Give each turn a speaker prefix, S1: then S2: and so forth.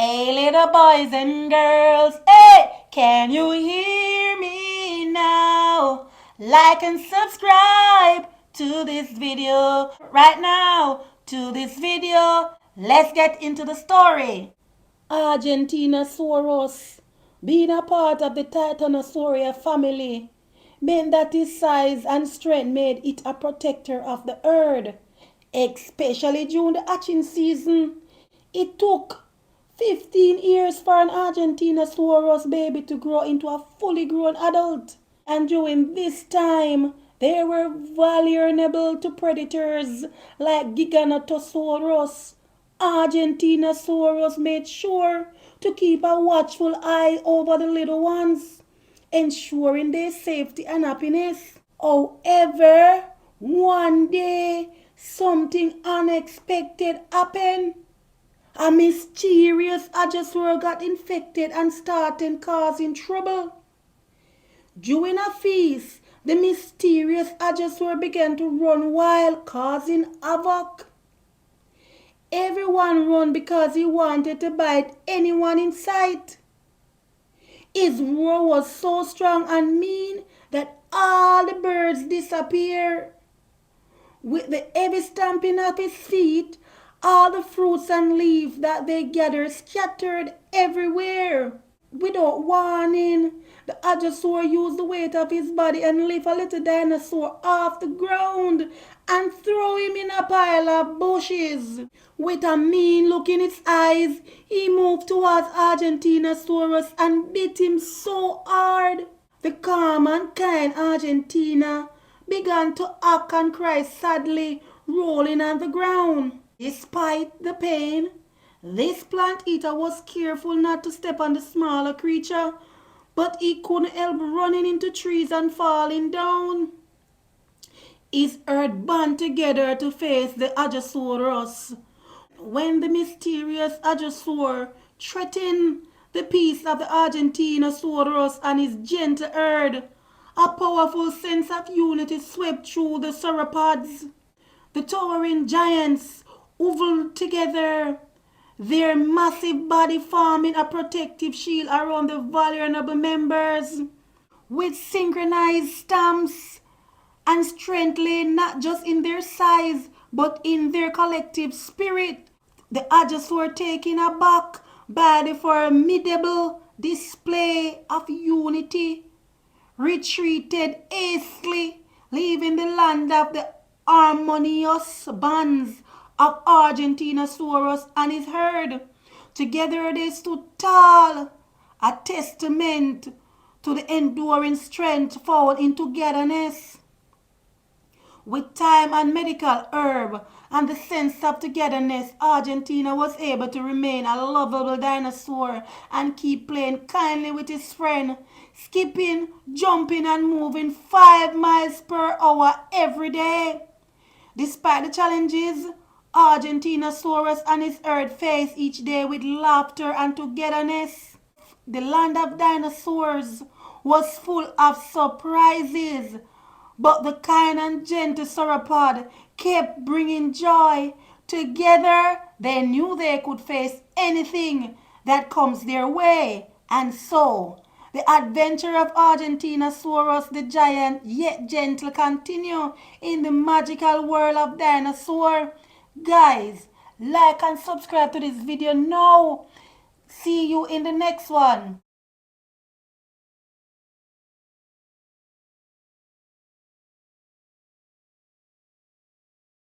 S1: Hey little boys and girls, hey, can you hear me now? Like and subscribe to this video right now. To this video, let's get into the story. Argentinosaurus, being a part of the Titanosauria family, meant that his size and strength made it a protector of the herd, especially during the hatching season. It took 15 years for an Argentinosaurus baby to grow into a fully grown adult. And during this time, they were vulnerable to predators like Giganotosaurus. Argentinosaurus made sure to keep a watchful eye over the little ones, ensuring their safety and happiness. However, one day something unexpected happened. A mysterious Argentinosaurus got infected and started causing trouble. During a feast, the mysterious Argentinosaurus began to run wild, causing havoc. Everyone ran because he wanted to bite anyone in sight. His roar was so strong and mean that all the birds disappeared. With the heavy stamping of his feet, all the fruits and leaves that they gathered scattered everywhere. Without warning, the Argentinosaurus used the weight of his body and lift a little dinosaur off the ground and throw him in a pile of bushes. With a mean look in his eyes, he moved towards Argentinosaurus and bit him so hard. The calm and kind Argentina began to act and cry sadly, rolling on the ground. Despite the pain, this plant eater was careful not to step on the smaller creature, but he couldn't help running into trees and falling down. His herd band together to face the Argentinosaurus. When the mysterious Argentinosaurus threatened the peace of the Argentinosaurus and his gentle herd, a powerful sense of unity swept through the sauropods. The towering giants huddled together, their massive body forming a protective shield around the vulnerable members. With synchronized stamps and strength lay not just in their size, but in their collective spirit. The Argentinosaurs were taken aback by the formidable display of unity, retreated hastily, leaving the land of the harmonious bands of Argentinosaurus and his herd. Together they stood tall, a testament to the enduring strength found in togetherness. With time and medical herb and the sense of togetherness, Argentina was able to remain a lovable dinosaur and keep playing kindly with his friend, skipping, jumping and moving 5 miles per hour every day. Despite the challenges, Argentinosaurus and his herd faced each day with laughter and togetherness. The land of dinosaurs was full of surprises, but the kind and gentle sauropod kept bringing joy. Together, they knew they could face anything that comes their way. And so, the adventure of Argentinosaurus the giant yet gentle continue in the magical world of dinosaur. Guys, like and subscribe to this video now. See you in the next one.